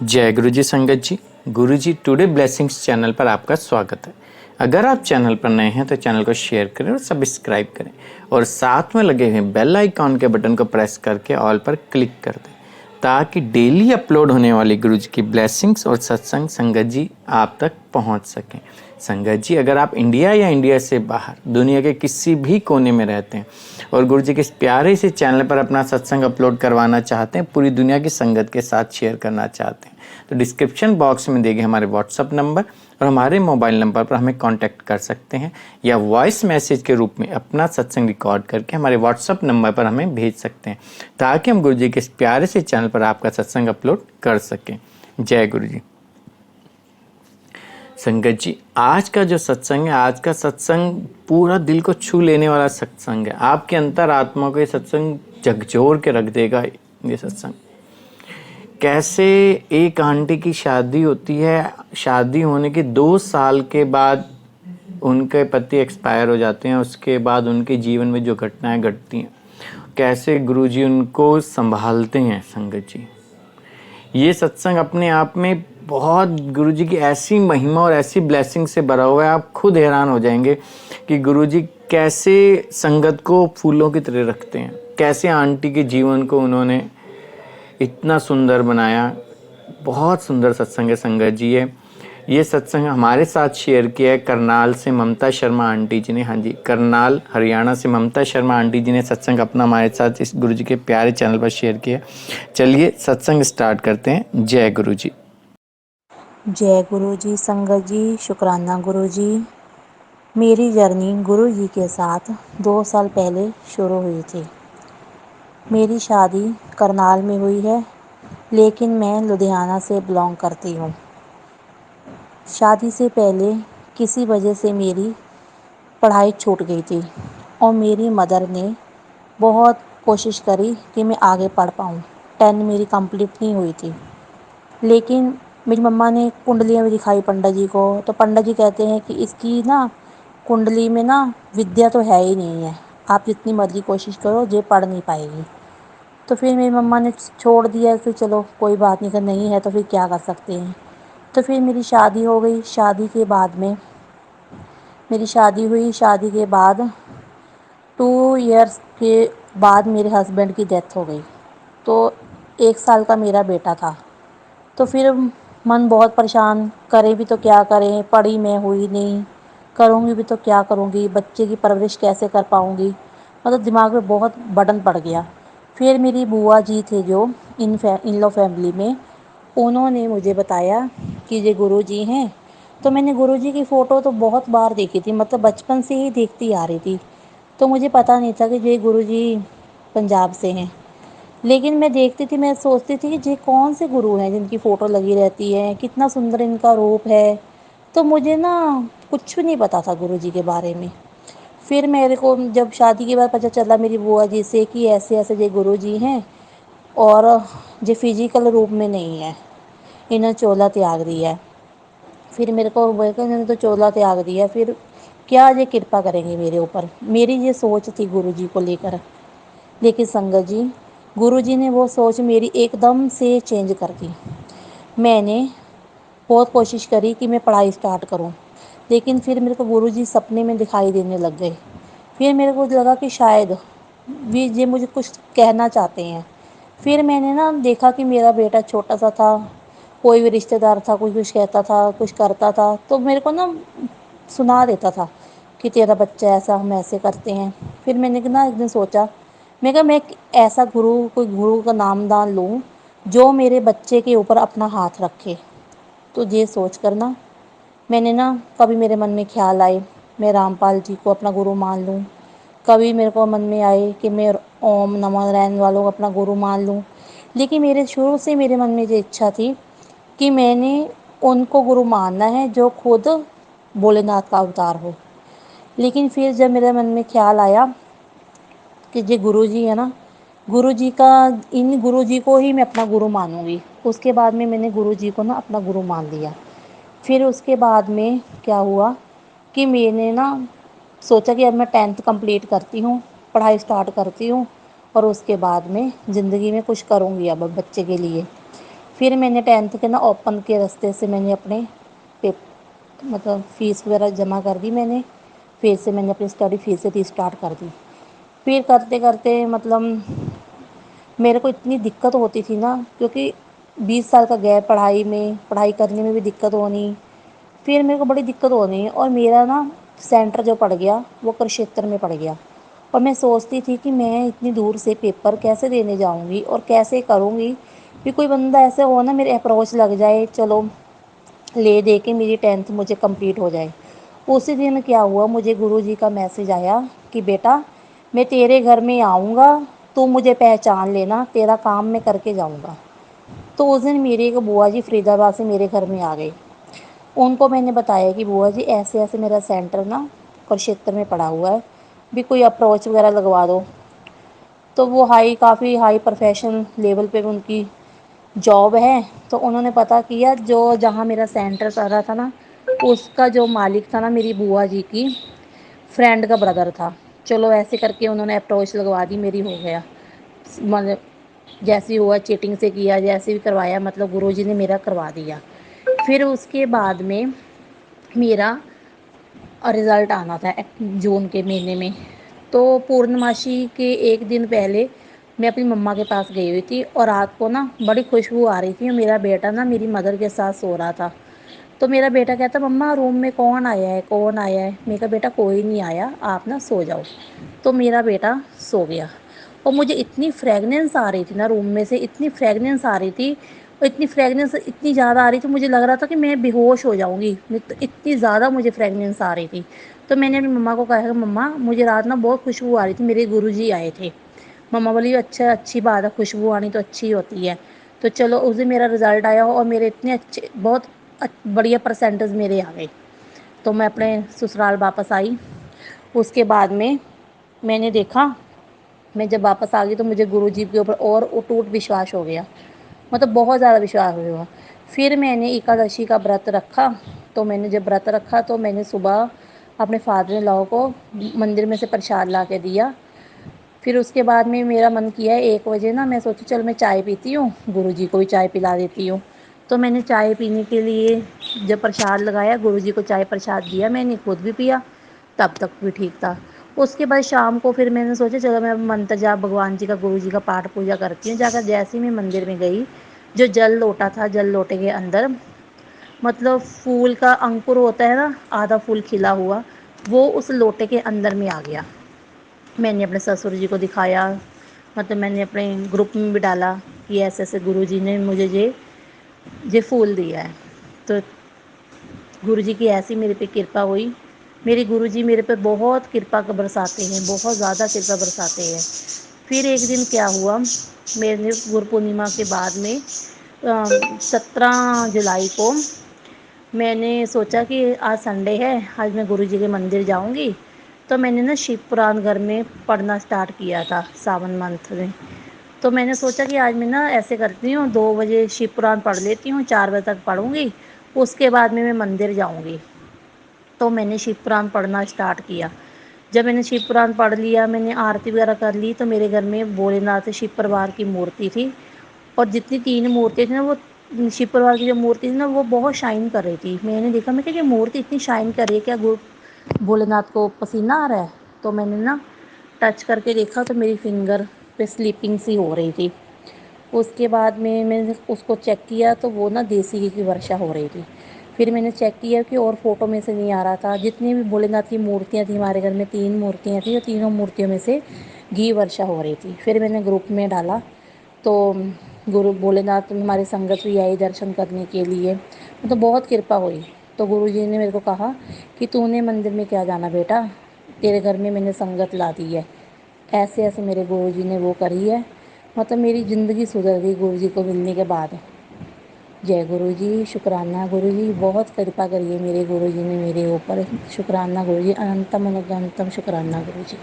जय गुरु जी संगत जी। गुरु जी today blessings channel पर आपका स्वागत है। अगर आप चैनल पर नए हैं तो चैनल को शेयर करें और सब्सक्राइब करें और साथ में लगे हुए बेल आइकॉन के बटन को प्रेस करके ऑल पर क्लिक कर दें ताकि डेली अपलोड होने वाली गुरु जी की ब्लेसिंग्स और सत्संग संगत जी आप तक पहुंच सकें। संगत जी, अगर आप इंडिया या इंडिया से बाहर दुनिया के किसी भी कोने में रहते हैं और गुरु जी के इस प्यारे से चैनल पर अपना सत्संग अपलोड करवाना चाहते हैं, पूरी दुनिया की संगत के साथ शेयर करना चाहते हैं, तो डिस्क्रिप्शन बॉक्स में दिए गए हमारे व्हाट्सअप नंबर और हमारे मोबाइल नंबर पर हमें कांटेक्ट कर सकते हैं या वॉइस मैसेज के रूप में अपना सत्संग रिकॉर्ड करके हमारे व्हाट्सअप नंबर पर हमें भेज सकते हैं ताकि हम गुरु जी के इस प्यारे से चैनल पर आपका सत्संग अपलोड कर सकें। जय गुरु जी। संगत जी, आज का जो सत्संग है, आज का सत्संग पूरा दिल को छू लेने वाला सत्संग है। आपके अंतरात्मा को ये सत्संग झकझोर के रख देगा। ये सत्संग कैसे एक आंटी की शादी होती है, शादी होने के 2 साल के बाद उनके पति एक्सपायर हो जाते हैं, उसके बाद उनके जीवन में जो घटनाएं घटती हैं, कैसे गुरुजी उनको संभालते हैं। संगत जी, ये सत्संग अपने आप में बहुत गुरुजी की ऐसी महिमा और ऐसी ब्लेसिंग से भरा हुआ है, आप खुद हैरान हो जाएंगे कि गुरुजी कैसे संगत को फूलों की तरह रखते हैं, कैसे आंटी के जीवन को उन्होंने इतना सुंदर बनाया। बहुत सुंदर सत्संग है संगत जी। ये सत्संग हमारे साथ शेयर किया है करनाल से ममता शर्मा आंटी जी ने। हाँ जी, करनाल हरियाणा से ममता शर्मा आंटी जी ने सत्संग अपना हमारे साथ इस गुरु जी के प्यारे चैनल पर शेयर किया। चलिए सत्संग स्टार्ट करते हैं। जय गुरु जी। जय गुरु जी संगत जी, शुक्राना गुरु जी। मेरी जर्नी गुरु जी के साथ 2 साल पहले शुरू हुई थी। मेरी शादी करनाल में हुई है, लेकिन मैं लुधियाना से बिलोंग करती हूँ। शादी से पहले किसी वजह से मेरी पढ़ाई छूट गई थी और मेरी मदर ने बहुत कोशिश करी कि मैं आगे पढ़ पाऊँ। 10 मेरी कंप्लीट नहीं हुई थी, लेकिन मेरी मम्मा ने कुंडलियाँ भी दिखाई पंडित जी को, तो पंडित जी कहते हैं कि इसकी ना कुंडली में ना विद्या तो है ही नहीं है, आप जितनी मर्जी कोशिश करो ये पढ़ नहीं पाएगी। तो फिर मेरी मम्मा ने छोड़ दिया, फिर चलो कोई बात नहीं, अगर नहीं है तो फिर क्या कर सकते हैं। तो फिर मेरी शादी हो गई। शादी के बाद में मेरी शादी हुई। शादी के बाद 2 इयर्स के बाद मेरे हस्बैंड की डेथ हो गई। तो 1 साल का मेरा बेटा था। तो फिर मन बहुत परेशान, करें भी तो क्या करें, पढ़ी मैं हुई नहीं, करूँगी भी तो क्या करूँगी, बच्चे की परवरिश कैसे कर पाऊँगी, मतलब दिमाग में बहुत बर्डन पड़ गया। फिर मेरी बुआ जी थे जो इन लॉ फैमिली में, उन्होंने मुझे बताया कि ये गुरु जी हैं। तो मैंने गुरु जी की फ़ोटो तो बहुत बार देखी थी, मतलब बचपन से ही देखती आ रही थी। तो मुझे पता नहीं था कि ये गुरु जी पंजाब से हैं। लेकिन मैं देखती थी, मैं सोचती थी कि ये कौन से गुरु हैं जिनकी फ़ोटो लगी रहती है, कितना सुंदर इनका रूप है। तो मुझे ना कुछ भी नहीं पता था गुरु जी के बारे में। फिर मेरे को जब शादी के बाद पता चला मेरी बुआ जी से कि ऐसे ऐसे ये गुरु जी हैं और ये फिजिकल रूप में नहीं है, इन्हें चोला त्याग दिया है। फिर मेरे को बोला इन्होंने तो चोला त्याग दिया, फिर क्या ये कृपा करेंगे मेरे ऊपर। मेरी ये सोच थी गुरु जी को लेकर। लेकिन संगत जी, गुरुजी ने वो सोच मेरी एकदम से चेंज कर दी। मैंने बहुत कोशिश करी कि मैं पढ़ाई स्टार्ट करूं, लेकिन फिर मेरे को गुरुजी सपने में दिखाई देने लग गए। फिर मेरे को लगा कि शायद ये मुझे कुछ कहना चाहते हैं। फिर मैंने ना देखा कि मेरा बेटा छोटा सा था, कोई भी रिश्तेदार था, कोई कुछ कहता था, कुछ करता था, तो मेरे को ना सुना देता था कि तेरा बच्चा ऐसा, हम ऐसे करते हैं। फिर मैंने ना एक दिन सोचा, मैं कहा मैं एक ऐसा कोई गुरु का नामदान लूँ जो मेरे बच्चे के ऊपर अपना हाथ रखे। तो ये सोच कर ना मैंने ना कभी मेरे मन में ख्याल आए मैं रामपाल जी को अपना गुरु मान लूँ, कभी मेरे को मन में आए कि मैं ओम नमः नारायण वालों को अपना गुरु मान लूँ। लेकिन मेरे शुरू से मेरे मन में ये इच्छा थी कि मैंने उनको गुरु मानना है जो खुद भोलेनाथ का अवतार हो। लेकिन फिर जब मेरे मन में ख्याल आया कि ये गुरु जी है ना, गुरु जी का, इन गुरु जी को ही मैं अपना गुरु मानूंगी। उसके बाद में मैंने गुरु जी को ना अपना गुरु मान लिया। फिर उसके बाद में क्या हुआ कि मैंने ना सोचा कि अब मैं 10th कंप्लीट करती हूँ, पढ़ाई स्टार्ट करती हूँ और उसके बाद में ज़िंदगी में कुछ करूँगी अब बच्चे के लिए। फिर मैंने 10th के ना ओपन के रास्ते से मैंने अपने पे मतलब फ़ीस वगैरह जमा कर दी मैंने। फिर से मैंने अपनी स्टडी फिर से रीस्टार्ट कर दी। फिर करते करते मतलब मेरे को इतनी दिक्कत होती थी ना, क्योंकि 20 साल का गैप पढ़ाई में, पढ़ाई करने में भी दिक्कत होनी। फिर मेरे को बड़ी दिक्कत होनी और मेरा ना सेंटर जो पड़ गया वो कुरुक्षेत्र में पड़ गया। और मैं सोचती थी कि मैं इतनी दूर से पेपर कैसे देने जाऊंगी और कैसे करूंगी। भी कोई बंदा ऐसे हो ना, मेरे अप्रोच लग जाए, चलो ले दे के मेरी 10th मुझे कंप्लीट हो जाए। उसी दिन क्या हुआ, मुझे गुरुजी का मैसेज आया कि बेटा मैं तेरे घर में आऊँगा, तू मुझे पहचान लेना, तेरा काम मैं करके जाऊँगा। तो उस दिन मेरी एक बुआ जी फरीदाबाद से मेरे घर में आ गई। उनको मैंने बताया कि बुआ जी ऐसे ऐसे मेरा सेंटर ना कुरुक्षेत्र में पड़ा हुआ है, भी कोई अप्रोच वगैरह लगवा दो। तो वो काफ़ी हाई प्रोफेशनल लेवल पे उनकी जॉब है। तो उन्होंने पता किया, जो जहाँ मेरा सेंटर पड़ रहा था ना, उसका जो मालिक था ना मेरी बुआ जी की फ्रेंड का ब्रदर था। चलो ऐसे करके उन्होंने अप्रोच लगवा दी, मेरी हो गया। मतलब जैसे हुआ चीटिंग से किया, जैसे भी करवाया, मतलब गुरुजी ने मेरा करवा दिया। फिर उसके बाद में मेरा रिज़ल्ट आना था जून के महीने में। तो पूर्णमासी के एक दिन पहले मैं अपनी मम्मा के पास गई हुई थी और रात को ना बड़ी खुशबू आ रही थी और मेरा बेटा ना मेरी मदर के साथ सो रहा था। तो मेरा बेटा कहता, मम्मा रूम में कौन आया है, कौन आया है। मैं कहा बेटा कोई नहीं आया, आप ना सो जाओ। तो मेरा बेटा सो गया। और मुझे इतनी फ्रेगनेंस आ रही थी ना रूम में से, इतनी फ्रेगनेंस आ रही थी, और इतनी फ्रेगनेंस इतनी ज़्यादा आ रही थी, मुझे लग रहा था कि मैं बेहोश हो जाऊँगी, तो इतनी ज़्यादा मुझे फ्रेगनेंस आ रही थी। तो मैंने अपनी मम्मा को कहा कि मम्मा मुझे रात ना बहुत खुशबू आ रही थी, मेरे गुरुजी आए थे। मम्मा बोली अच्छा, अच्छी बात है, खुशबू आनी तो अच्छी होती है। तो चलो उस दिन मेरा रिज़ल्ट आया और मेरे इतने अच्छे, बहुत बढ़िया परसेंटेज मेरे आ गए। तो मैं अपने ससुराल वापस आई। उसके बाद में मैंने देखा, मैं जब वापस आ गई तो मुझे गुरुजी के ऊपर और अटूट विश्वास हो गया, मतलब बहुत ज़्यादा विश्वास हुआ। फिर मैंने एकादशी का व्रत रखा। तो मैंने जब व्रत रखा तो मैंने सुबह अपने फादर इन लॉ को मंदिर में से प्रसाद ला के दिया। फिर उसके बाद में मेरा मन किया 1 बजे ना, मैं सोची चल मैं चाय पीती हूँ, गुरुजी को भी चाय पिला देती हूँ। तो मैंने चाय पीने के लिए जब प्रसाद लगाया, गुरुजी को चाय प्रसाद दिया, मैंने खुद भी पिया, तब तक भी ठीक था। उसके बाद शाम को फिर मैंने सोचा चलो मैं मंत्र जाप भगवान जी का, गुरु जी का पाठ पूजा करती हूँ जाकर। जैसे ही मैं मंदिर में गई, जो जल लोटा था, जल लोटे के अंदर मतलब फूल का अंकुर होता है ना, आधा फूल खिला हुआ, वो उस लोटे के अंदर में आ गया। मैंने अपने ससुर जी को दिखाया, मतलब मैंने अपने ग्रुप में भी डाला कि ऐसे ऐसे गुरु जी ने मुझे ये फूल दिया है। तो गुरु जी की ऐसी मेरे पे कृपा हुई। मेरे गुरु जी मेरे पे बहुत कृपा बरसाते हैं, बहुत ज़्यादा कृपा बरसाते हैं। फिर एक दिन क्या हुआ, मेरे गुरु पूर्णिमा के बाद में 17 जुलाई को मैंने सोचा कि आज संडे है, आज मैं गुरु जी के मंदिर जाऊंगी। तो मैंने ना शिव पुराण घर में पढ़ना स्टार्ट किया था सावन मंथ में। तो मैंने सोचा कि आज मैं ना ऐसे करती हूँ, 2 बजे शिव पुराण पढ़ लेती हूँ, 4 बजे तक पढ़ूंगी, उसके बाद में मैं मंदिर जाऊंगी। तो मैंने शिव पुराण पढ़ना स्टार्ट किया। जब मैंने शिव पुराण पढ़ लिया, मैंने आरती वगैरह कर ली, तो मेरे घर में भोलेनाथ शिव परिवार की मूर्ति थी। और जितनी 3 मूर्तियाँ थी ना, वो शिव परिवार की जो मूर्ति थी ना, वो बहुत शाइन कर रही थी। मैंने देखा, मैं क्या ये मूर्ति इतनी शाइन कर रही है, क्या भोलेनाथ को पसीना आ रहा है। तो मैंने ना टच करके देखा तो मेरी फिंगर पे स्लिपिंग सी हो रही थी। उसके बाद में मैंने उसको चेक किया तो वो ना देसी घी की वर्षा हो रही थी। फिर मैंने चेक किया कि और फ़ोटो में से नहीं आ रहा था। जितनी भी भोलेनाथ की मूर्तियाँ थी हमारे घर में, 3 मूर्तियाँ थी, और तीनों मूर्तियों में से घी वर्षा हो रही थी। फिर मैंने ग्रुप में डाला तो गुरु भोलेनाथ में हमारी संगत भी आई दर्शन करने के लिए, मतलब बहुत कृपा हुई। तो गुरु जी ने मेरे को कहा कि तूने मंदिर में क्या जाना बेटा, तेरे घर में मैंने संगत ला दी है। ऐसे ऐसे मेरे गुरु जी ने वो करी है, मतलब मेरी ज़िंदगी सुधर गई गुरु जी को मिलने के बाद। जय गुरु जी, शुक्राना गुरु जी, बहुत कृपा करी है मेरे गुरु जी ने मेरे ऊपर। शुक्राना गुरु जी, अनंतम अनंतम शुक्राना गुरु जी।